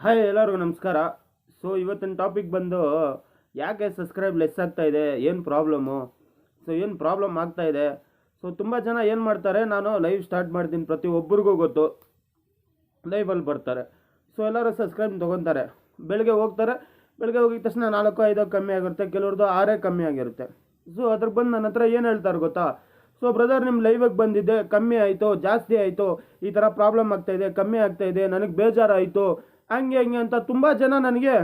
Hi ಎಲ್ಲರಿಗೂ ನಮಸ್ಕಾರ. So ಇವತ್ತಿನ ಟಾಪಿಕ್ ಬಂದು ಯಾಕೆ ಸಬ್ಸ್ಕ್ರೈಬ್ ಲೆಸ್ ಆಗ್ತಾ ಇದೆ, ಏನು ಪ್ರಾಬ್ಲಮ್ಮು, ಸೊ ಏನು ಪ್ರಾಬ್ಲಮ್ ಆಗ್ತಾ ಇದೆ. ಸೊ ತುಂಬ ಜನ ಏನು ಮಾಡ್ತಾರೆ, ನಾನು ಲೈವ್ ಸ್ಟಾರ್ಟ್ ಮಾಡ್ತೀನಿ, ಪ್ರತಿಯೊಬ್ಬರಿಗೂ ಗೊತ್ತು, ಲೈವಲ್ಲಿ ಬರ್ತಾರೆ. ಸೊ ಎಲ್ಲರೂ ಸಬ್ಸ್ಕ್ರೈಬ್ ತೊಗೊತಾರೆ, ಬೆಳಗ್ಗೆ ಹೋಗ್ತಾರೆ, ಬೆಳಗ್ಗೆ ಹೋಗಿದ ತಕ್ಷಣ 4-5 ಕಮ್ಮಿ ಆಗಿರುತ್ತೆ, ಕೆಲವ್ರದ್ದು 6 ಕಮ್ಮಿ ಆಗಿರುತ್ತೆ. ಸೊ ಅದ್ರಿಗೆ ಬಂದು ನನ್ನ ಹತ್ರ ಏನು ಹೇಳ್ತಾರೆ ಗೊತ್ತಾ, ಸೊ ಬ್ರದರ್ ನಿಮ್ಮ ಲೈವಿಗೆ ಬಂದಿದ್ದೆ, ಕಮ್ಮಿ ಆಯಿತು, ಜಾಸ್ತಿ ಆಯಿತು, ಈ ಥರ ಪ್ರಾಬ್ಲಮ್ ಆಗ್ತಾಯಿದೆ, ಕಮ್ಮಿ ಆಗ್ತಾಯಿದೆ, ನನಗೆ ಬೇಜಾರಾಯಿತು, ಹಂಗೆ ಅಂತ ತುಂಬ ಜನ ನನಗೆ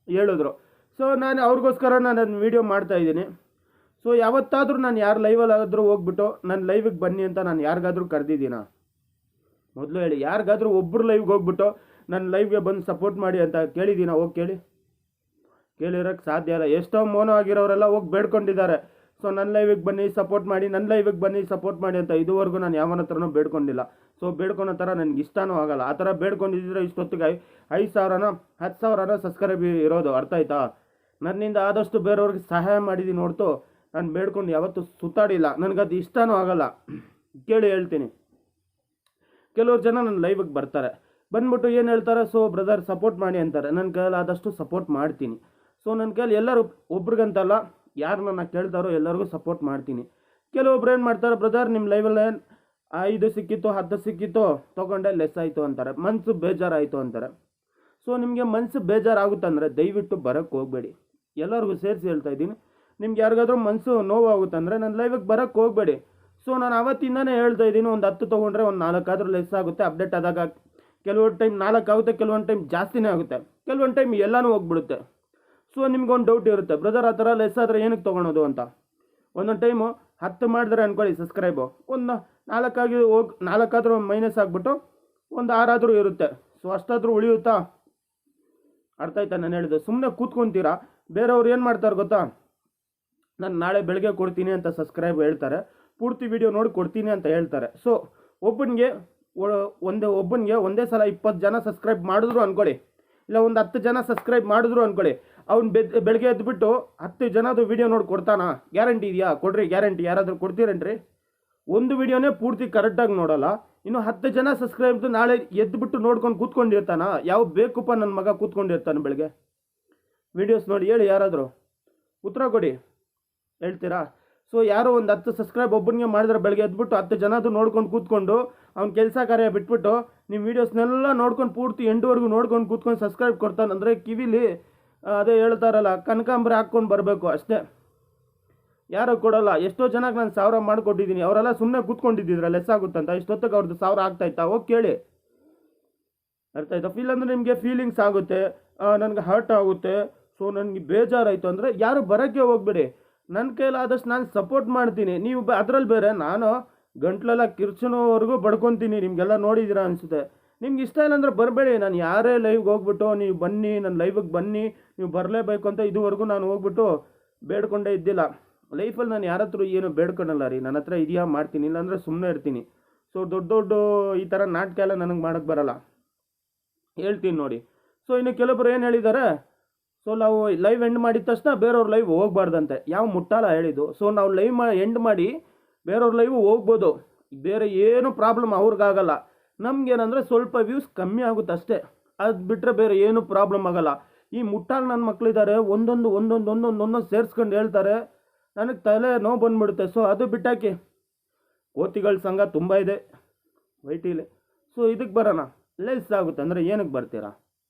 ಹೇಳಿದ್ರು. ಸೊ ನಾನು ಅವ್ರಿಗೋಸ್ಕರ ನಾನು ವೀಡಿಯೋ ಮಾಡ್ತಾಯಿದ್ದೀನಿ. ಸೊ ಯಾವತ್ತಾದರೂ ನಾನು ಯಾರು ಲೈವಲ್ಲಾದರೂ ಹೋಗ್ಬಿಟ್ಟು ನನ್ನ ಲೈವಿಗೆ ಬನ್ನಿ ಅಂತ ನಾನು ಯಾರಿಗಾದ್ರೂ ಕರೆದಿದ್ದೀನ? ಮೊದಲು ಹೇಳಿ, ಯಾರಿಗಾದ್ರೂ ಒಬ್ಬರು ಲೈವ್ಗೆ ಹೋಗ್ಬಿಟ್ಟು ನನ್ನ ಲೈವ್ಗೆ ಬಂದು ಸಪೋರ್ಟ್ ಮಾಡಿ ಅಂತ ಕೇಳಿದ್ದೀನ? ಹೋಗಿ ಕೇಳಿರೋಕ್ಕೆ ಸಾಧ್ಯ ಇಲ್ಲ. ಎಷ್ಟೋ ಮೌನ ಆಗಿರೋರೆಲ್ಲ ಹೋಗಿ ಬೇಡ್ಕೊಂಡಿದ್ದಾರೆ, ಸೊ ನನ್ನ ಲೈವಿಗೆ ಬನ್ನಿ ಸಪೋರ್ಟ್ ಮಾಡಿ, ನನ್ನ ಲೈವಿಗೆ ಬನ್ನಿ ಸಪೋರ್ಟ್ ಮಾಡಿ ಅಂತ. ಇದುವರೆಗೂ ನಾನು ಯಾವನ ಹತ್ರನೂ ಬೇಡ್ಕೊಂಡಿಲ್ಲ. ಸೊ ಬೇಡ್ಕೊಳೋ ಥರ ನನಗೆ ಇಷ್ಟನೂ ಆಗಲ್ಲ. ಆ ಥರ ಬೇಡ್ಕೊಂಡಿದ್ದರೆ ಇಷ್ಟೊತ್ತಿಗೆ 5,000 10,000 ಸಬ್ಸ್ಕ್ರೈಬ್ ಇರೋದು, ಅರ್ಥ ಆಯ್ತಾ? ನನ್ನಿಂದ ಆದಷ್ಟು ಬೇರೆಯವ್ರಿಗೆ ಸಹಾಯ ಮಾಡಿದ್ದೀನಿ ಹೊರತು ನಾನು ಬೇಡ್ಕೊಂಡು ಯಾವತ್ತೂ ಸುತ್ತಾಡಿಲ್ಲ. ನನಗದು ಇಷ್ಟನೂ ಆಗಲ್ಲ. ಕೇಳಿ ಹೇಳ್ತೀನಿ, ಕೆಲವ್ರು ಜನ ನನ್ನ ಲೈವಿಗೆ ಬರ್ತಾರೆ, ಬಂದ್ಬಿಟ್ಟು ಏನು ಹೇಳ್ತಾರೆ, ಸೊ ಬ್ರದರ್ ಸಪೋರ್ಟ್ ಮಾಡಿ ಅಂತಾರೆ. ನನ್ನ ಕೈಯಲ್ಲಿ ಆದಷ್ಟು ಸಪೋರ್ಟ್ ಮಾಡ್ತೀನಿ. ಸೊ ನನ್ನ ಕೈಯಲ್ಲಿ ಎಲ್ಲರೂ, ಒಬ್ರಿಗಂತಲ್ಲ, ಯಾರು ನನ್ನ ಕೇಳ್ತಾರೋ ಎಲ್ಲರಿಗೂ ಸಪೋರ್ಟ್ ಮಾಡ್ತೀನಿ. ಕೆಲವೊಬ್ರು ಏನು ಮಾಡ್ತಾರೆ, ಬ್ರದರ್ ನಿಮ್ಮ ಲೈವಲ್ಲೇ 5 ಸಿಕ್ಕಿತ್ತು 10 ಸಿಕ್ಕಿತ್ತು ತೊಗೊಂಡೆ, ಲೆಸ್ ಆಯಿತು ಅಂತಾರೆ, ಮನಸ್ಸು ಬೇಜಾರಾಯಿತು ಅಂತಾರೆ. ಸೊ ನಿಮಗೆ ಮನಸ್ಸು ಬೇಜಾರಾಗುತ್ತಂದರೆ ದಯವಿಟ್ಟು ಬರೋಕ್ಕೆ ಹೋಗಬೇಡಿ. ಎಲ್ಲರಿಗೂ ಸೇರಿಸಿ ಹೇಳ್ತಾ ಇದ್ದೀನಿ, ನಿಮ್ಗೆ ಯಾರಿಗಾದ್ರೂ ಮನಸ್ಸು ನೋವಾಗುತ್ತಂದರೆ ನನ್ನ ಲೈವಿಗೆ ಬರೋಕ್ಕೆ ಹೋಗಬೇಡಿ. ಸೊ ನಾನು ಅವತ್ತಿಂದನೇ ಹೇಳ್ತಾ ಇದ್ದೀನಿ, ಒಂದು 10 ತೊಗೊಂಡ್ರೆ ಒಂದು 4 ಆದರೂ ಲೆಸ್ ಆಗುತ್ತೆ. ಅಪ್ಡೇಟ್ ಆದಾಗ ಕೆಲವೊಂದು ಟೈಮ್ 4 ಆಗುತ್ತೆ, ಕೆಲವೊಂದು ಟೈಮ್ ಜಾಸ್ತಿನೇ ಆಗುತ್ತೆ, ಕೆಲವೊಂದು ಟೈಮ್ ಎಲ್ಲನೂ ಹೋಗ್ಬಿಡುತ್ತೆ. ಸೊ ನಿಮ್ಗೊಂದು ಡೌಟ್ ಇರುತ್ತೆ, ಬ್ರದರ್ ಆ ಥರ ಲೆಸ್ ಆದರೆ ಏನಕ್ಕೆ ತೊಗೊಳೋದು ಅಂತ. ಒಂದೊಂದು ಟೈಮು 10 ಮಾಡಿದ್ರೆ ಅಂದ್ಕೊಳ್ಳಿ ಸಬ್ಸ್ಕ್ರೈಬು, ಒಂದು 4 ಆದರೂ ಮೈನಸ್ ಆಗಿಬಿಟ್ಟು ಒಂದು 6 ಆದರೂ ಇರುತ್ತೆ. ಸೊ ಅಷ್ಟಾದರೂ ಉಳಿಯುತ್ತಾ? ಅರ್ಥ ಆಯ್ತಾ ನಾನು ಹೇಳಿದ್ದು? ಸುಮ್ಮನೆ ಕೂತ್ಕೊತೀರಾ. ಬೇರೆಯವ್ರು ಏನು ಮಾಡ್ತಾರೆ ಗೊತ್ತಾ, ನಾನು ನಾಳೆ ಬೆಳಗ್ಗೆ ಕೊಡ್ತೀನಿ ಅಂತ ಸಬ್ಸ್ಕ್ರೈಬ್ ಹೇಳ್ತಾರೆ, ಪೂರ್ತಿ ವಿಡಿಯೋ ನೋಡಿ ಕೊಡ್ತೀನಿ ಅಂತ ಹೇಳ್ತಾರೆ. ಸೊ ಒಬ್ಬನಿಗೆ ಒಂದೇ ಸಲ 20 ಜನ ಸಬ್ಸ್ಕ್ರೈಬ್ ಮಾಡಿದ್ರು ಅಂದ್ಕೊಳ್ಳಿ, ಇಲ್ಲ ಒಂದು 10 ಜನ ಸಬ್ಸ್ಕ್ರೈಬ್ ಮಾಡಿದ್ರು ಅಂದ್ಕೊಳ್ಳಿ, ಅವ್ನು ಬೆಳಗ್ಗೆ ಎದ್ದುಬಿಟ್ಟು 10 ಜನದು ವೀಡಿಯೋ ನೋಡಿ ಕೊಡ್ತಾನಾ? ಗ್ಯಾರಂಟಿ ಇದೆಯಾ? ಕೊಡ್ರಿ ಗ್ಯಾರಂಟಿ. ಯಾರಾದರೂ ಕೊಡ್ತೀರೇನ್ರಿ? ಒಂದು ವೀಡಿಯೋನೇ ಪೂರ್ತಿ ಕರೆಕ್ಟಾಗಿ ನೋಡೋಲ್ಲ, ಇನ್ನು 10 ಜನ ಸಬ್ಸ್ಕ್ರೈಬ್ದು ನಾಳೆ ಎದ್ದುಬಿಟ್ಟು ನೋಡ್ಕೊಂಡು ಕೂತ್ಕೊಂಡಿರ್ತಾನ? ಯಾವ ಬೇಕಪ್ಪ ನನ್ನ ಮಗ ಕೂತ್ಕೊಂಡಿರ್ತಾನೆ ಬೆಳಗ್ಗೆ ವೀಡಿಯೋಸ್ ನೋಡಿ? ಹೇಳಿ, ಯಾರಾದರೂ ಉತ್ತರ ಕೊಡಿ, ಹೇಳ್ತೀರಾ? ಸೊ ಯಾರೋ ಒಂದು 10 ಸಬ್ಸ್ಕ್ರೈಬ್ ಒಬ್ಬನಿಗೆ ಮಾಡಿದ್ರೆ ಬೆಳಗ್ಗೆ ಎದ್ಬಿಟ್ಟು 10 ಜನದು ನೋಡ್ಕೊಂಡು ಕೂತ್ಕೊಂಡು ಅವ್ನ ಕೆಲಸ ಕಾರ್ಯ ಬಿಟ್ಬಿಟ್ಟು ನಿಮ್ಮ ವೀಡಿಯೋಸ್ನೆಲ್ಲ ನೋಡ್ಕೊಂಡು ಪೂರ್ತಿ ಎಂಡ್ವರೆಗೂ ನೋಡ್ಕೊಂಡು ಕೂತ್ಕೊಂಡು ಸಬ್ಸ್ಕ್ರೈಬ್ ಕೊಡ್ತಾನಂದರೆ ಕಿವಿಲಿ ಅದೇ ಹೇಳ್ತಾರಲ್ಲ, ಕನಕಾಂಬರಿ ಹಾಕ್ಕೊಂಡು ಬರಬೇಕು ಅಷ್ಟೇ. ಯಾರೋ ಕೊಡೋಲ್ಲ. ಎಷ್ಟೋ ಜನಕ್ಕೆ ನಾನು 1000 ಮಾಡಿಕೊಟ್ಟಿದ್ದೀನಿ, ಅವರೆಲ್ಲ ಸುಮ್ಮನೆ ಕೂತ್ಕೊಂಡಿದ್ದಿದ್ರೆ ಲೆಸ್ ಆಗುತ್ತಂತ. ಇಷ್ಟೊತ್ತಿಗೆ ಅವ್ರದ್ದು 1000 ಆಗ್ತಾಯಿತ್ತಾ? ಹೋಗಿ ಕೇಳಿ. ಅರ್ಥ ಆಯ್ತಾ? ಅಂದರೆ ನಿಮಗೆ ಫೀಲಿಂಗ್ಸ್ ಆಗುತ್ತೆ, ನನಗೆ ಹರ್ಟ್ ಆಗುತ್ತೆ, ಸೊ ನನಗೆ ಬೇಜಾರಾಯಿತು ಅಂದರೆ ಯಾರು ಬರೋಕ್ಕೆ ಹೋಗ್ಬೇಡಿ. ನನ್ನ ಕೈಲಾದಷ್ಟು ನಾನು ಸಪೋರ್ಟ್ ಮಾಡ್ತೀನಿ. ನೀವು ಅದರಲ್ಲಿ ಬೇರೆ ನಾನು ಗಂಟ್ಲೆಲ್ಲ ಕಿರ್ಚನೋವರೆಗೂ ಬಡ್ಕೊತೀನಿ, ನಿಮಗೆಲ್ಲ ನೋಡಿದ್ದೀರಾ ಅನಿಸುತ್ತೆ. ನಿಮ್ಗೆ ಇಷ್ಟ ಇಲ್ಲ ಅಂದರೆ ಬರಬೇಡಿ. ನಾನು ಯಾರೇ ಲೈವ್ಗೆ ಹೋಗ್ಬಿಟ್ಟು ನೀವು ಬನ್ನಿ, ನನ್ನ ಲೈವಿಗೆ ಬನ್ನಿ, ನೀವು ಬರಲೇಬೇಕು ಅಂತ ಇದುವರೆಗೂ ನಾನು ಹೋಗ್ಬಿಟ್ಟು ಬೇಡ್ಕೊಂಡೇ ಇದ್ದಿಲ್ಲ. ಲೈಫಲ್ಲಿ ನಾನು ಯಾರ ಹತ್ರ ಏನು ಬೇಡ್ಕೊಳಲ್ಲ ರೀ. ನನ್ನ ಹತ್ರ ಇದೆಯಾ ಮಾಡ್ತೀನಿ, ಇಲ್ಲಾಂದರೆ ಸುಮ್ಮನೆ ಇರ್ತೀನಿ. ಸೊ ದೊಡ್ಡ ಈ ಥರ ನಾಟಕ ಎಲ್ಲ ನನಗೆ ಮಾಡೋಕ್ಕೆ ಬರಲ್ಲ, ಹೇಳ್ತೀನಿ ನೋಡಿ. ಸೊ ಇನ್ನು ಕೆಲವೊಬ್ರು ಏನು ಹೇಳಿದ್ದಾರೆ, ಸೊ ನಾವು ಲೈವ್ ಎಂಡ್ ಮಾಡಿದ ತಕ್ಷಣ ಬೇರೆಯವ್ರ ಲೈವ್ ಹೋಗ್ಬಾರ್ದಂತೆ. ಯಾವ ಮುಟ್ಟಾಲ ಹೇಳಿದ್ದು? ಸೊ ನಾವು ಲೈವ್ ಎಂಡ್ ಮಾಡಿ ಬೇರೆಯವ್ರ ಲೈವ್ ಹೋಗ್ಬೋದು, ಬೇರೆ ಏನು ಪ್ರಾಬ್ಲಮ್ ಅವ್ರಿಗಾಗಲ್ಲ. ನಮಗೇನಂದರೆ ಸ್ವಲ್ಪ ವ್ಯೂಸ್ ಕಮ್ಮಿ ಆಗುತ್ತೆ ಅಷ್ಟೇ, ಅದು ಬಿಟ್ಟರೆ ಬೇರೆ ಏನು ಪ್ರಾಬ್ಲಮ್ ಆಗಲ್ಲ. ಈ ಮುಟ್ಟಾಲ್ ನನ್ನ ಮಕ್ಕಳಿದ್ದಾರೆ, ಒಂದೊಂದು ಸೇರಿಸ್ಕೊಂಡು ಹೇಳ್ತಾರೆ, ನನಗೆ ತಲೆ ನೋವು ಬಂದುಬಿಡುತ್ತೆ. ಸೊ ಅದು ಬಿಟ್ಟಾಕಿ, ಕೋತಿಗಳ ಸಂಘ ತುಂಬ ಇದೆ ವೈಟಿಲಿ. ಸೊ ಇದಕ್ಕೆ ಬರೋಣ, ಲೆಸ್ ಆಗುತ್ತೆ ಅಂದರೆ ಏನಕ್ಕೆ ಬರ್ತೀರಾ?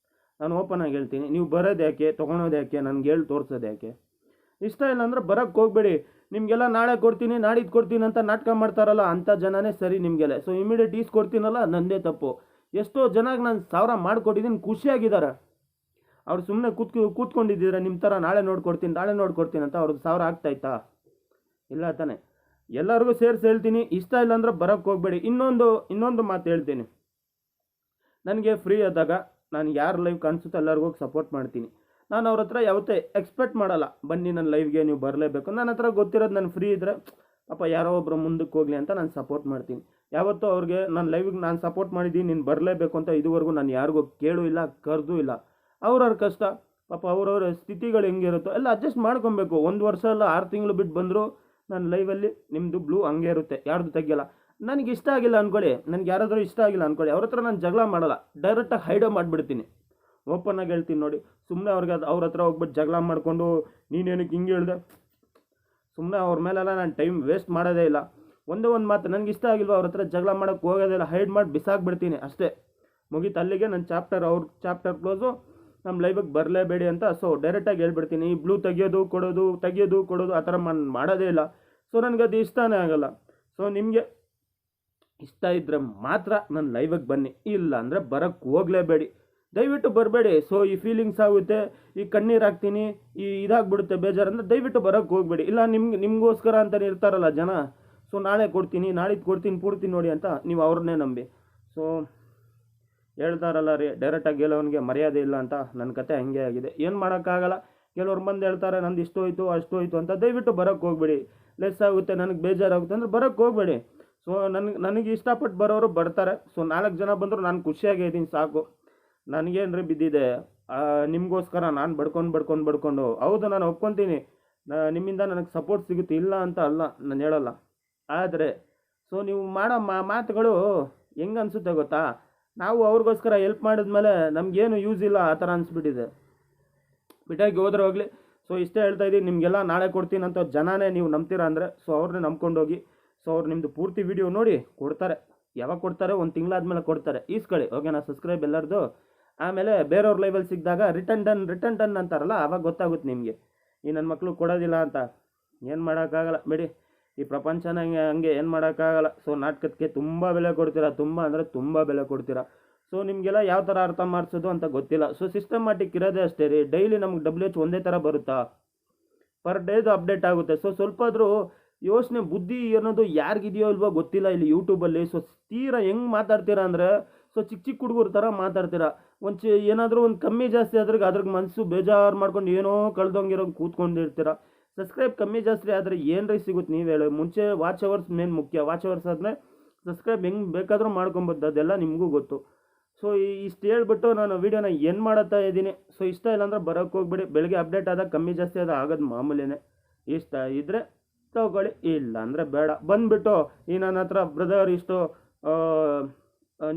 ನಾನು ಓಪನ್ ಆಗಿ ಹೇಳ್ತೀನಿ, ನೀವು ಬರೋದು ಯಾಕೆ, ತೊಗೊಳೋದು ಯಾಕೆ, ನನಗೆ ಹೇಳಿ ತೋರಿಸೋದು ಯಾಕೆ? ಇಷ್ಟ ಇಲ್ಲ ಅಂದರೆ ಬರೋಕ್ಕೆ ಹೋಗಬೇಡಿ. ನಿಮಗೆಲ್ಲ ನಾಳೆ ಕೊಡ್ತೀನಿ ನಾಡಿದ್ದು ಕೊಡ್ತೀನಿ ಅಂತ ನಾಟಕ ಮಾಡ್ತಾರಲ್ಲ, ಅಂಥ ಜನನೇ ಸರಿ ನಿಮಗೆಲ್ಲ. ಸೊ ಇಮಿಡಿಯೇಟ್ ಕೊಡ್ತೀನಲ್ಲ, ನಂದೇ ತಪ್ಪು. ಎಷ್ಟೋ ಜನಕ್ಕೆ ನಾನು 1000 ಮಾಡಿಕೊಟ್ಟಿದ್ದೀನಿ, ಖುಷಿಯಾಗಿದ್ದಾರೆ. ಅವ್ರು ಸುಮ್ಮನೆ ಕೂತ್ಕೊಂಡಿದ್ದಿದ್ರೆ ನಿಮ್ಮ ಥರ ನಾಳೆ ನೋಡ್ಕೊಡ್ತೀನಿ ಅಂತ ಅವ್ರಿಗೆ 1000 ಆಗ್ತಾಯಿತ್ತಾ? ಇಲ್ಲ ತಾನೆ? ಎಲ್ಲರಿಗೂ ಸೇರಿಸಿ ಹೇಳ್ತೀನಿ, ಇಷ್ಟ ಇಲ್ಲ ಅಂದರೆ ಬರೋಕ್ಕೆ ಹೋಗಬೇಡಿ. ಇನ್ನೊಂದು ಮಾತು ಹೇಳ್ತೀನಿ, ನನಗೆ ಫ್ರೀ ಆದಾಗ ನಾನು ಯಾರು ಲೈವ್ ಕಾಣಿಸುತ್ತೋ ಎಲ್ಲರಿಗೂ ಹೋಗಿ ಸಪೋರ್ಟ್ ಮಾಡ್ತೀನಿ. ನಾನು ಅವ್ರ ಹತ್ರ ಯಾವತ್ತೇ ಎಕ್ಸ್ಪೆಕ್ಟ್ ಮಾಡಲ್ಲ, ಬನ್ನಿ ನನ್ನ ಲೈವ್ಗೆ ನೀವು ಬರಲೇಬೇಕು. ನನ್ನ ಹತ್ರ ಗೊತ್ತಿರೋದು ನಾನು ಫ್ರೀ ಇದ್ದರೆ ಪಾಪ ಯಾರೋ ಒಬ್ಬರು ಮುಂದಕ್ಕೆ ಹೋಗಲಿ ಅಂತ ನಾನು ಸಪೋರ್ಟ್ ಮಾಡ್ತೀನಿ. ಯಾವತ್ತೂ ಅವ್ರಿಗೆ ನನ್ನ ಲೈವಿಗೆ ನಾನು ಸಪೋರ್ಟ್ ಮಾಡಿದ್ದೀನಿ, ನೀನು ಬರಲೇಬೇಕು ಅಂತ ಇದುವರೆಗೂ ನಾನು ಯಾರಿಗೂ ಕೇಳೂ ಇಲ್ಲ, ಕರೆದೂ ಇಲ್ಲ. ಅವ್ರವ್ರ ಕಷ್ಟ ಪಾಪ, ಅವ್ರವ್ರ ಸ್ಥಿತಿಗಳು ಹೆಂಗಿರುತ್ತೋ ಎಲ್ಲ ಅಡ್ಜಸ್ಟ್ ಮಾಡ್ಕೊಬೇಕು. 1 ವರ್ಷ ಅಲ್ಲ 6 ತಿಂಗಳು ಬಿಟ್ಟು ಬಂದರೂ ನನ್ನ ಲೈವಲ್ಲಿ ನಿಮ್ಮದು ಬ್ಲೂ ಹಂಗೆ ಇರುತ್ತೆ, ಯಾರ್ದು ತೆಗಿಯಲ್ಲ. ನನಗೆ ಇಷ್ಟ ಆಗಿಲ್ಲ ಅಂದ್ಕೊಳ್ಳಿ, ನನಗೆ ಯಾರಾದರೂ ಇಷ್ಟ ಆಗಿಲ್ಲ ಅಂದ್ಕೊಳ್ಳಿ, ಅವ್ರ ಹತ್ರ ನಾನು ಜಗಳ ಮಾಡಲ್ಲ, ಡೈರೆಕ್ಟಾಗಿ ಹೈಡೋ ಮಾಡಿಬಿಡ್ತೀನಿ. ಓಪನ್ನಾಗಿ ಹೇಳ್ತೀನಿ ನೋಡಿ. ಸುಮ್ಮನೆ ಅವ್ರಿಗೆ ಅವ್ರ ಹತ್ರ ಹೋಗ್ಬಿಟ್ಟು ಜಗಳ ಮಾಡಿಕೊಂಡು ನೀನೇನಕ್ಕೆ ಹಿಂಗೆ ಹೇಳ್ದೆ, ಸುಮ್ಮನೆ ಅವ್ರ ಮೇಲೆಲ್ಲ ನಾನು ಟೈಮ್ ವೇಸ್ಟ್ ಮಾಡೋದೇ ಇಲ್ಲ. ಒಂದೇ ಒಂದು ಮಾತು ನನಗೆ ಇಷ್ಟ ಆಗಿಲ್ವ ಅವ್ರ ಹತ್ರ ಜಗಳ ಮಾಡೋಕ್ಕೆ ಹೋಗೋದೇ ಇಲ್ಲ, ಹೈಡ್ ಮಾಡಿ ಬಿಸಾಕ್ಬಿಡ್ತೀನಿ ಅಷ್ಟೇ, ಮುಗೀತು ಅಲ್ಲಿಗೆ ನನ್ನ ಅವ್ರ ಚಾಪ್ಟರ್ ಕ್ಲೋಸು. ನಮ್ಮ ಲೈವಿಗೆ ಬರಲೇಬೇಡಿ ಅಂತ ಸೊ ಡೈರೆಕ್ಟಾಗಿ ಹೇಳ್ಬಿಡ್ತೀನಿ. ಈ ಬ್ಲೂ ತೆಗಿಯೋದು ಕೊಡೋದು ಆ ಥರ ಮಾಡೋದೇ ಇಲ್ಲ. ಸೊ ನನಗದು ಇಷ್ಟನೇ ಆಗಲ್ಲ. ಸೊ ನಿಮಗೆ ಇಷ್ಟ ಇದ್ದರೆ ಮಾತ್ರ ನನ್ನ ಲೈವಿಗೆ ಬನ್ನಿ, ಇಲ್ಲ ಅಂದರೆ ಬರೋಕ್ಕೆ ಹೋಗಲೇಬೇಡಿ, ದಯವಿಟ್ಟು ಬರಬೇಡಿ. ಸೊ ಈ ಫೀಲಿಂಗ್ಸ್ ಆಗುತ್ತೆ, ಈ ಕಣ್ಣೀರು ಹಾಕ್ತೀನಿ, ಈ ಇದಾಗ್ಬಿಡುತ್ತೆ ಬೇಜಾರಂದ್ರೆ ದಯವಿಟ್ಟು ಬರೋಕ್ಕೆ ಹೋಗಬೇಡಿ. ಇಲ್ಲ ನಿಮಗೋಸ್ಕರ ಅಂತಲೇ ಇರ್ತಾರಲ್ಲ ಜನ, ಸೊ ನಾಳೆ ಕೊಡ್ತೀನಿ ನಾಳಿದ್ದು ಕೊಡ್ತೀನಿ ಪೂರ್ತಿ ನೋಡಿ ಅಂತ ನೀವು ಅವ್ರನ್ನೇ ನಂಬಿ. ಸೊ ಹೇಳ್ತಾರಲ್ಲ ರೀ, ಡೈರೆಕ್ಟಾಗಿ ಹೇಳೋನಿಗೆ ಮರ್ಯಾದೆ ಇಲ್ಲ ಅಂತ, ನನ್ನ ಕತೆ ಹಂಗೆ ಆಗಿದೆ, ಏನು ಮಾಡೋಕ್ಕಾಗಲ್ಲ. ಕೆಲವ್ರು ಬಂದು ಹೇಳ್ತಾರೆ ನಂದು ಇಷ್ಟು ಹೋಯ್ತು ಅಷ್ಟು ಹೋಯ್ತು ಅಂತ, ದಯವಿಟ್ಟು ಬರೋಕ್ಕೆ ಹೋಗಬೇಡಿ. ಲೆಸ್ ಆಗುತ್ತೆ, ನನಗೆ ಬೇಜಾರಾಗುತ್ತೆ ಅಂದರೆ ಬರೋಕ್ಕೆ ಹೋಗಬೇಡಿ. ಸೊ ನನಗೆ ಇಷ್ಟಪಟ್ಟು ಬರೋರು ಬರ್ತಾರೆ. ಸೊ 4 ಜನ ಬಂದರೂ ನಾನು ಖುಷಿಯಾಗಿದ್ದೀನಿ ಸಾಕು. ನನಗೇನು ರೀ ಬಿದ್ದಿದೆ, ನಿಮಗೋಸ್ಕರ ನಾನು ಬಡ್ಕೊಂಡು ಹೌದು ನಾನು ಒಪ್ಕೊತೀನಿ, ನಿಮ್ಮಿಂದ ನನಗೆ ಸಪೋರ್ಟ್ ಸಿಗುತ್ತೆ, ಇಲ್ಲ ಅಂತ ಅಲ್ಲ ನಾನು ಹೇಳಲ್ಲ. ಆದರೆ ಸೊ ನೀವು ಮಾಡೋ ಮಾತುಗಳು ಹೆಂಗೆ ಅನಿಸುತ್ತೆ ಗೊತ್ತಾ, ನಾವು ಅವ್ರಿಗೋಸ್ಕರ ಹೆಲ್ಪ್ ಮಾಡಿದ್ಮೇಲೆ ನಮಗೇನು ಯೂಸ್ ಇಲ್ಲ ಆ ಥರ ಅನಿಸ್ಬಿಟ್ಟಿದೆ. ಬಿಟ್ಟಾಗಿ ಹೋದ್ರೆ ಹೋಗಲಿ. ಸೊ ಇಷ್ಟೇ ಹೇಳ್ತಾ ಇದ್ದೀನಿ, ನಿಮಗೆಲ್ಲ ನಾಳೆ ಕೊಡ್ತೀನಿ ಅಂತ ಜನನೇ ನೀವು ನಂಬ್ತೀರಾ ಅಂದರೆ ಸೊ ಅವ್ರನ್ನೇ ನಂಬ್ಕೊಂಡೋಗಿ. ಸೊ ಅವ್ರು ನಿಮ್ಮದು ಪೂರ್ತಿ ವಿಡಿಯೋ ನೋಡಿ ಕೊಡ್ತಾರೆ. ಯಾವಾಗ ಕೊಡ್ತಾರೆ, 1 ತಿಂಗಳಾದ್ಮೇಲೆ ಕೊಡ್ತಾರೆ, ಈಸ್ಕೊಳ್ಳಿ ಓಕೆನಾ. ಸಬ್ಸ್ಕ್ರೈಬ್ ಎಲ್ಲರದು. ಆಮೇಲೆ ಬೇರೆಯವ್ರ ಲೈವಲ್ಲಿ ಸಿಕ್ಕಿದಾಗ ರಿಟರ್ನ್ ಡನ್ ಅಂತಾರಲ್ಲ, ಆವಾಗ ಗೊತ್ತಾಗುತ್ತೆ ನಿಮಗೆ ಈ ನನ್ನ ಮಕ್ಕಳು ಕೊಡೋದಿಲ್ಲ ಅಂತ. ಏನು ಮಾಡೋಕ್ಕಾಗಲ್ಲ ಬಿಡಿ, ಈ ಪ್ರಪಂಚನ ಹಂಗೆ ಏನು ಮಾಡೋಕ್ಕಾಗಲ್ಲ. ಸೊ ನಾಟಕಕ್ಕೆ ತುಂಬ ಬೆಲೆ ಕೊಡ್ತೀರಾ, ತುಂಬ ಅಂದರೆ ತುಂಬ ಬೆಲೆ ಕೊಡ್ತೀರಾ. ಸೊ ನಿಮಗೆಲ್ಲ ಯಾವ ಥರ ಅರ್ಥ ಮಾಡಿಸೋದು ಅಂತ ಗೊತ್ತಿಲ್ಲ. ಸೊ ಸಿಸ್ಟಮ್ಯಾಟಿಕ್ ಇರೋದೇ ಅಷ್ಟೇ ರೀ. ಡೈಲಿ ನಮ್ಗೆ WHO ಒಂದೇ ಥರ ಬರುತ್ತಾ, ಪರ್ ಡೇದು ಅಪ್ಡೇಟ್ ಆಗುತ್ತೆ. ಸೊ ಸ್ವಲ್ಪ ಆದರೂ ಯೋಚನೆ ಬುದ್ಧಿ ಅನ್ನೋದು ಯಾರಿಗಿದೆಯೋ ಇಲ್ವೋ ಗೊತ್ತಿಲ್ಲ ಇಲ್ಲಿ ಯೂಟ್ಯೂಬಲ್ಲಿ. ಸೊ ತೀರಾ ಹೆಂಗೆ ಮಾತಾಡ್ತೀರಾ ಅಂದರೆ ಸೊ ಚಿಕ್ಕ ಹುಡುಗರ ಥರ ಮಾತಾಡ್ತೀರಾ. ಏನಾದರೂ ಒಂದು ಕಮ್ಮಿ ಜಾಸ್ತಿ ಅದ್ರಿಗೆ ಮನಸ್ಸು ಬೇಜಾರು ಮಾಡ್ಕೊಂಡು ಏನೋ ಕಳ್ದೋಗಿರೋ ಕೂತ್ಕೊಂಡಿರ್ತೀರ. ಸಬ್ಸ್ಕ್ರೈಬ್ ಕಮ್ಮಿ ಜಾಸ್ತಿ ಆದರೆ ಏನು ರೀ ಸಿಗುತ್ತೆ ನೀವು ಹೇಳಿ. ಮುಂಚೆ ವಾಚ್ ಅವರ್ಸ್ ಮೇನ್ ಮುಖ್ಯ, ವಾಚ್ ಅವರ್ಸ್ ಆದರೆ ಸಬ್ಸ್ಕ್ರೈಬ್ ಹೆಂಗೆ ಬೇಕಾದರೂ ಮಾಡ್ಕೊಬೋದು, ಅದೆಲ್ಲ ನಿಮಗೂ ಗೊತ್ತು. ಸೊ ಇಷ್ಟು ಹೇಳ್ಬಿಟ್ಟು ನಾನು ವೀಡಿಯೋನ ಏನು ಮಾಡುತ್ತಾ ಇದ್ದೀನಿ. ಸೊ ಇಷ್ಟ ಇಲ್ಲ ಅಂದರೆ ಬರೋಕ್ಕೆ ಹೋಗ್ಬೇಡಿ. ಬೆಳಗ್ಗೆ ಅಪ್ಡೇಟ್ ಆದಾಗ ಕಮ್ಮಿ ಜಾಸ್ತಿ ಆದಾಗ ಆಗೋದು ಮಾಮೂಲಿನೇ. ಇಷ್ಟ ಇದ್ದರೆ ತಗೊಳ್ಳಿ, ಇಲ್ಲ ಅಂದರೆ ಬೇಡ. ಬಂದುಬಿಟ್ಟು ಈ ನನ್ನ ಹತ್ರ ಬ್ರದರ್ ಇಷ್ಟು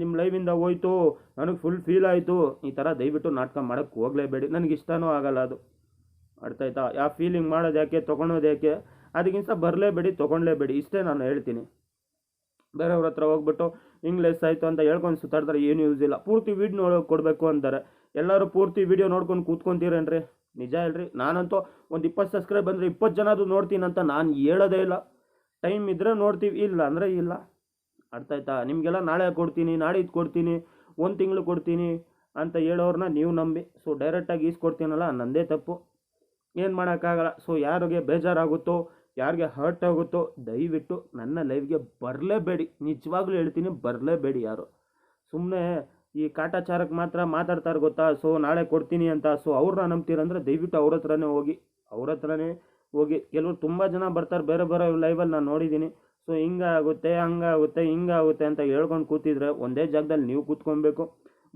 ನಿಮ್ಮ ಲೈವಿಂದ ಹೋಯ್ತು, ನನಗೆ ಫುಲ್ ಫೀಲ್ ಆಯಿತು, ಈ ಥರ ದಯವಿಟ್ಟು ನಾಟಕ ಮಾಡೋಕ್ಕೆ ಹೋಗಲೇಬೇಡಿ. ನನಗೆ ಇಷ್ಟನೂ ಆಗಲ್ಲ ಅದು, ಅರ್ಥ ಆಯ್ತಾ. ಯಾವ ಫೀಲಿಂಗ್ ಮಾಡೋದು ಯಾಕೆ, ತೊಗೊಳೋದು ಯಾಕೆ, ಅದಕ್ಕಿಂತ ಬರಲೇಬೇಡಿ, ತೊಗೊಳ್ಳೇಬೇಡಿ, ಇಷ್ಟೇ ನಾನು ಹೇಳ್ತೀನಿ. ಬೇರೆಯವ್ರ ಹತ್ರ ಹೋಗ್ಬಿಟ್ಟು ಹಿಂಗೆ ಲೆಸ್ ಆಯಿತು ಅಂತ ಹೇಳ್ಕೊಂಡು ಸುತ್ತಾಡ್ತಾರೆ, ಏನು ಯೂಸ್ ಇಲ್ಲ. ಪೂರ್ತಿ ವೀಡಿಯೋ ಕೊಡಬೇಕು ಅಂತಾರೆ. ಎಲ್ಲರೂ ಪೂರ್ತಿ ವೀಡಿಯೋ ನೋಡ್ಕೊಂಡು ಕೂತ್ಕೊಂತೀರೇನ್ರಿ, ನಿಜ ಹೇಳ್ರಿ. ನಾನಂತೂ ಒಂದು 20 ಸಬ್ಸ್ಕ್ರೈಬ್ ಬಂದರೆ 20 ಜನದು ನೋಡ್ತೀನಿ ಅಂತ ನಾನು ಹೇಳೋದೇ ಇಲ್ಲ. ಟೈಮ್ ಇದ್ದರೆ ನೋಡ್ತೀವಿ, ಇಲ್ಲ ಅಂದರೆ ಇಲ್ಲ, ಅರ್ಥ ಆಯ್ತಾ. ನಿಮಗೆಲ್ಲ ನಾಳೆ ಕೊಡ್ತೀನಿ, ನಾಡಿದ್ದು ಕೊಡ್ತೀನಿ, 1 ತಿಂಗಳು ಕೊಡ್ತೀನಿ ಅಂತ ಹೇಳೋರನ್ನ ನೀವು ನಂಬಿ. ಸೊ ಡೈರೆಕ್ಟಾಗಿ ಈಸ್ಕೊಡ್ತೀನಲ್ಲ, ನನ್ನದೇ ತಪ್ಪು, ಏನು ಮಾಡೋಕ್ಕಾಗಲ್ಲ. ಸೊ ಯಾರಿಗೆ ಬೇಜಾರಾಗುತ್ತೋ, ಯಾರಿಗೆ ಹರ್ಟ್ ಆಗುತ್ತೋ ದಯವಿಟ್ಟು ನನ್ನ ಲೈವ್ಗೆ ಬರಲೇಬೇಡಿ. ನಿಜವಾಗ್ಲೂ ಹೇಳ್ತೀನಿ, ಬರಲೇಬೇಡಿ ಯಾರು. ಸುಮ್ಮನೆ ಈ ಕಾಟಾಚಾರಕ್ಕೆ ಮಾತ್ರ ಮಾತಾಡ್ತಾರೆ ಗೊತ್ತಾ. ಸೊ ನಾಳೆ ಕೊಡ್ತೀನಿ ಅಂತ. ಸೊ ಅವ್ರನ್ನ ನಂಬ್ತೀರಂದರೆ ದಯವಿಟ್ಟು ಅವ್ರ ಹತ್ರನೇ ಹೋಗಿ. ಕೆಲವರು ತುಂಬ ಜನ ಬರ್ತಾರೆ ಬೇರೆ ಲೈವಲ್ಲಿ ನಾನು ನೋಡಿದ್ದೀನಿ. ಸೊ ಹಿಂಗಾಗುತ್ತೆ ಹಿಂಗಾಗುತ್ತೆ ಅಂತ ಹೇಳ್ಕೊಂಡು ಕೂತಿದ್ರೆ ಒಂದೇ ಜಾಗದಲ್ಲಿ ನೀವು ಕೂತ್ಕೊಬೇಕು.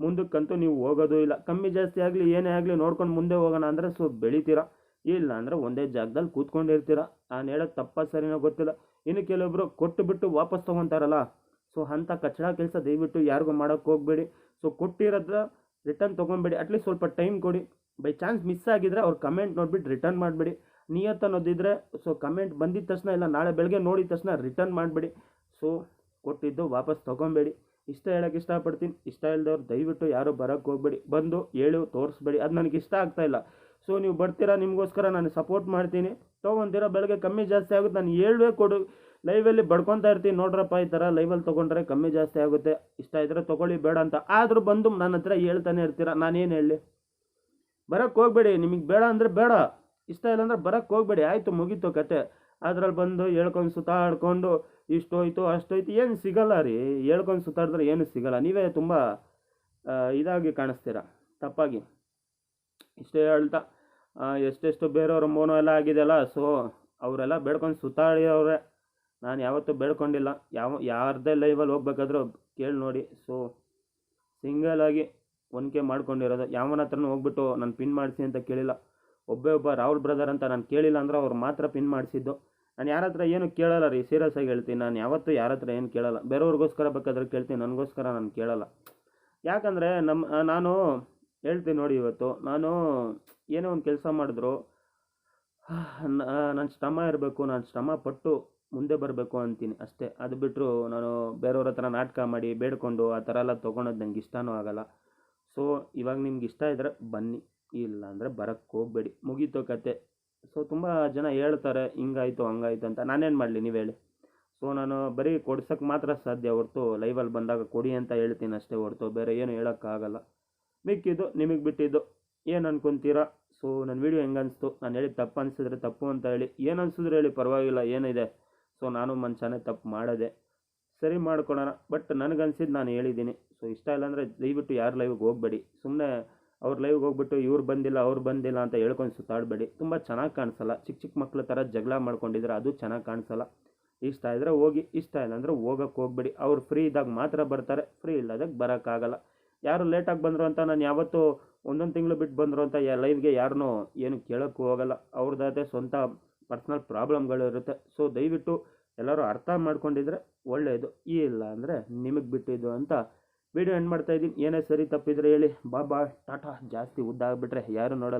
ಮುಂದಕ್ಕಂತೂ ನೀವು ಹೋಗೋದು ಇಲ್ಲ. ಕಮ್ಮಿ ಜಾಸ್ತಿ ಆಗಲಿ ಏನೇ ಆಗಲಿ ನೋಡ್ಕೊಂಡು ಮುಂದೆ ಹೋಗೋಣ ಅಂದರೆ ಸೊ ಬೆಳಿತೀರಾ, ಇಲ್ಲ ಅಂದರೆ ಒಂದೇ ಜಾಗದಲ್ಲಿ ಕೂತ್ಕೊಂಡಿರ್ತೀರ. ನಾನು ಹೇಳೋದು ತಪ್ಪ ಸರಿನೋ ಗೊತ್ತಿಲ್ಲ. ಇನ್ನು ಕೆಲವೊಬ್ಬರು ಕೊಟ್ಟು ಬಿಟ್ಟು ವಾಪಸ್ ತೊಗೊತಾರಲ್ಲ, ಸೊ ಅಂಥ ಕಚ್ಚಡ ಕೆಲಸ ದಯವಿಟ್ಟು ಯಾರಿಗೂ ಮಾಡೋಕ್ಕೆ ಹೋಗಬೇಡಿ. ಸೊ ಕೊಟ್ಟಿರೋದ್ರ ರಿಟರ್ನ್ ತೊಗೊಬೇಡಿ, ಅಟ್ಲೀಸ್ಟ್ ಸ್ವಲ್ಪ ಟೈಮ್ ಕೊಡಿ. ಬೈ ಚಾನ್ಸ್ ಮಿಸ್ ಆಗಿದ್ರೆ ಅವ್ರು ಕಮೆಂಟ್ ನೋಡಿಬಿಟ್ಟು ರಿಟರ್ನ್ ಮಾಡಿಬಿಡಿ. ನಿಯತ್ ಅನ್ನೋದಿದ್ದರೆ ಸೊ ಕಮೆಂಟ್ ಬಂದಿದ್ದ ತಕ್ಷಣ, ಇಲ್ಲ ನಾಳೆ ಬೆಳಗ್ಗೆ ನೋಡಿದ ತಕ್ಷಣ ರಿಟರ್ನ್ ಮಾಡಿಬಿಡಿ. ಸೊ ಕೊಟ್ಟಿದ್ದು ವಾಪಸ್ ತೊಗೊಬೇಡಿ. ಇಷ್ಟ ಹೇಳೋಕ್ಕೆ ಇಷ್ಟಪಡ್ತೀನಿ. ಇಷ್ಟ ಇಲ್ದವ್ರು ದಯವಿಟ್ಟು ಯಾರೂ ಬರೋಕ್ಕೆ ಹೋಗಬೇಡಿ. ಬಂದು ಹೇಳು ತೋರಿಸ್ಬೇಡಿ, ಅದು ನನಗೆ ಇಷ್ಟ ಆಗ್ತಾಯಿಲ್ಲ. ಸೊ ನೀವು ಬರ್ತೀರಾ, ನಿಮಗೋಸ್ಕರ ನಾನು ಸಪೋರ್ಟ್ ಮಾಡ್ತೀನಿ. ತೊಗೊತೀರಾ, ಬೆಳಗ್ಗೆ ಕಮ್ಮಿ ಜಾಸ್ತಿ ಆಗುತ್ತೆ, ನಾನು ಹೇಳುವೆ ಕೊಡು. ಲೈವಲ್ಲಿ ಬಡ್ಕೊತಾ ಇರ್ತೀನಿ, ನೋಡ್ರಪ್ಪ ಈ ಥರ ಲೈವಲ್ಲಿ ತೊಗೊಂಡ್ರೆ ಕಮ್ಮಿ ಜಾಸ್ತಿ ಆಗುತ್ತೆ, ಇಷ್ಟ ಇದ್ದರೆ ತೊಗೊಳ್ಳಿ, ಬೇಡ ಅಂತ. ಆದರೂ ಬಂದು ನನ್ನ ಹತ್ರ ಹೇಳ್ತಾನೆ ಇರ್ತೀರ, ನಾನೇನು ಹೇಳಿ. ಬರೋಕ್ಕೆ ಹೋಗಬೇಡಿ. ನಿಮಗೆ ಬೇಡ ಅಂದರೆ ಬೇಡ, ಇಷ್ಟ ಇಲ್ಲ ಅಂದರೆ ಬರೋಕ್ಕೆ ಹೋಗಬೇಡಿ, ಆಯಿತು ಮುಗೀತು ಕತೆ. ಅದ್ರಲ್ಲಿ ಬಂದು ಹೇಳ್ಕೊಂಡು ಸುತ್ತಾಡ್ಕೊಂಡು ಇಷ್ಟೋಯ್ತು ಅಷ್ಟೋಯ್ತು ಏನು ಸಿಗಲ್ಲ ರೀ. ಹೇಳ್ಕೊಂಡು ಸುತ್ತಾಡಿದ್ರೆ ಏನು ಸಿಗಲ್ಲ. ನೀವೇ ತುಂಬ ಇದಾಗಿ ಕಾಣಿಸ್ತೀರ, ತಪ್ಪಾಗಿ. ಇಷ್ಟೇ ಹೇಳ್ತಾ ಎಷ್ಟೆಷ್ಟು ಬೇರೆಯವ್ರ ಮೋನೋ ಎಲ್ಲ ಆಗಿದೆಯಲ್ಲ, ಸೊ ಅವರೆಲ್ಲ ಬೇಡ್ಕೊಂಡು ಸುತ್ತಾಡಿಯವ್ರೆ. ನಾನು ಯಾವತ್ತೂ ಬೇಡ್ಕೊಂಡಿಲ್ಲ. ಯಾರದೇ ಲೈವಲ್ಲಿ ಹೋಗ್ಬೇಕಾದ್ರೂ ಕೇಳಿ ನೋಡಿ. ಸೊ ಸಿಂಗಲಾಗಿ 1K ಮಾಡ್ಕೊಂಡಿರೋದು. ಯಾವನ ಹತ್ರನೂ ಹೋಗ್ಬಿಟ್ಟು ನಾನು ಪಿನ್ ಮಾಡಿಸಿ ಅಂತ ಕೇಳಿಲ್ಲ. ಒಬ್ಬ ರಾಹುಲ್ ಬ್ರದರ್ ಅಂತ ನಾನು ಕೇಳಿಲ್ಲ ಅಂದ್ರೆ ಅವ್ರು ಮಾತ್ರ ಪಿನ್ ಮಾಡಿಸಿದ್ದು. ನಾನು ಯಾರ ಹತ್ರ ಏನು ಕೇಳಲ್ಲ ರೀ, ಸೀರಿಯಸ್ ಆಗಿ ಹೇಳ್ತೀನಿ. ನಾನು ಯಾವತ್ತೂ ಯಾರ ಹತ್ರ ಏನು ಕೇಳಲ್ಲ. ಬೇರೆಯವ್ರಿಗೋಸ್ಕರ ಬೇಕಾದ್ರೆ ಕೇಳ್ತೀನಿ, ನನಗೋಸ್ಕರ ನಾನು ಕೇಳಲ್ಲ. ಯಾಕಂದರೆ ನಾನು ಹೇಳ್ತೀನಿ ನೋಡಿ. ಇವತ್ತು ನಾನು ಏನೋ ಒಂದು ಕೆಲಸ ಮಾಡಿದ್ರು ನನ್ನ ಶ್ರಮ ಇರಬೇಕು, ನಾನು ಶ್ರಮ ಪಟ್ಟು ಮುಂದೆ ಬರಬೇಕು ಅಂತೀನಿ ಅಷ್ಟೇ. ಅದು ಬಿಟ್ಟರು ನಾನು ಬೇರೆಯವ್ರ ಹತ್ರ ನಾಟಕ ಮಾಡಿ ಬೇಡ್ಕೊಂಡು ಆ ಥರ ಎಲ್ಲ ತೊಗೊಳೋದು ನಂಗೆ ಇಷ್ಟನೂ ಆಗಲ್ಲ. ಸೊ ಇವಾಗ ನಿಮ್ಗೆ ಇಷ್ಟ ಇದ್ದರೆ ಬನ್ನಿ, ಇಲ್ಲ ಅಂದರೆ ಬರೋಕ್ಕೆ ಹೋಗಬೇಡಿ, ಮುಗೀತು ಕತೆ. ಸೊ ತುಂಬ ಜನ ಹೇಳ್ತಾರೆ ಹಿಂಗಾಯ್ತು ಹಂಗಾಯ್ತು ಅಂತ, ನಾನೇನು ಮಾಡಲಿ ನೀವು ಹೇಳಿ. ಸೊ ನಾನು ಬರೀ ಕೊಡ್ಸೋಕ್ಕೆ ಮಾತ್ರ ಸಾಧ್ಯ ಹೊರ್ತು ಲೈವಲ್ಲಿ ಬಂದಾಗ ಕೊಡಿ ಅಂತ ಹೇಳ್ತೀನಿ ಅಷ್ಟೇ ಹೊರ್ತು ಬೇರೆ ಏನು ಹೇಳೋಕ್ಕಾಗಲ್ಲ. ಮಿಕ್ಕಿದ್ದು ನಿಮಗೆ ಬಿಟ್ಟಿದ್ದು, ಏನು ಅನ್ಕೊತೀರಾ? ಸೊ ನನ್ನ ವೀಡಿಯೋ ಹೆಂಗೆ ಅನಿಸ್ತು, ನಾನು ಹೇಳಿದ ತಪ್ಪು ಅನಿಸಿದ್ರೆ ತಪ್ಪು ಅಂತ ಹೇಳಿ, ಏನು ಅನಿಸಿದ್ರೆ ಹೇಳಿ ಪರವಾಗಿಲ್ಲ, ಏನಿದೆ. ಸೊ ನಾನು ಮನುಷ್ಯನೇ ತಪ್ಪು ಮಾಡೋದೆ, ಸರಿ ಮಾಡ್ಕೊಳೋಣ. ಬಟ್ ನನಗನ್ಸಿದ್ದು ನಾನು ಹೇಳಿದ್ದೀನಿ. ಸೊ ಇಷ್ಟ ಇಲ್ಲ ಅಂದರೆ ದಯವಿಟ್ಟು ಯಾರು ಲೈವ್ಗೆ ಹೋಗಬೇಡಿ. ಸುಮ್ಮನೆ ಅವ್ರ ಲೈವ್ಗೆ ಹೋಗ್ಬಿಟ್ಟು ಇವ್ರು ಬಂದಿಲ್ಲ ಅವ್ರು ಬಂದಿಲ್ಲ ಅಂತ ಹೇಳ್ಕೊಂಡು ಸುತ್ತಾಡಬೇಡಿ. ತುಂಬ ಚೆನ್ನಾಗಿ ಕಾಣಿಸಲ್ಲ. ಚಿಕ್ಕ ಚಿಕ್ಕ ಮಕ್ಳ ಥರ ಜಗಳ ಮಾಡ್ಕೊಂಡಿದ್ರೆ ಅದು ಚೆನ್ನಾಗಿ ಕಾಣಿಸಲ್ಲ. ಇಷ್ಟ ಇದ್ದರೆ ಹೋಗಿ, ಇಷ್ಟ ಇಲ್ಲ ಅಂದರೆ ಹೋಗೋಕ್ಕೆ ಹೋಗಬೇಡಿ. ಅವ್ರು ಫ್ರೀ ಇದ್ದಾಗ ಮಾತ್ರ ಬರ್ತಾರೆ, ಫ್ರೀ ಇಲ್ಲದಾಗ ಬರೋಕ್ಕಾಗಲ್ಲ. ಯಾರು ಲೇಟಾಗಿ ಬಂದರು ಅಂತ ನಾನು ಯಾವತ್ತೂ ಒಂದೊಂದು ತಿಂಗಳು ಬಿಟ್ಟು ಬಂದರು ಅಂತ ಲೈವ್ಗೆ ಯಾರನ್ನೂ ಏನು ಕೇಳೋಕ್ಕೂ ಹೋಗಲ್ಲ. ಅವ್ರದ್ದಾದ ಸ್ವಂತ ಪರ್ಸ್ನಲ್ ಪ್ರಾಬ್ಲಮ್ಗಳು ಇರುತ್ತೆ. ಸೊ ದಯವಿಟ್ಟು ಎಲ್ಲರೂ ಅರ್ಥ ಮಾಡ್ಕೊಂಡಿದ್ರೆ ಒಳ್ಳೆಯದು, ಇಲ್ಲ ಅಂದರೆ ನಿಮಗೆ ಬಿಟ್ಟಿದ್ದು ಅಂತ ವಿಡಿಯೋ ಎಂಡ್ ಮಾಡ್ತಾಯಿದ್ದೀನಿ. ಏನೇ ಸರಿ ತಪ್ಪಿದ್ರೆ ಹೇಳಿ. ಬಾ ಟಾಟಾ. ಜಾಸ್ತಿ ಉದ್ದ ಆಗಿಬಿಟ್ರೆ ಯಾರು ನೋಡಲ್ಲ.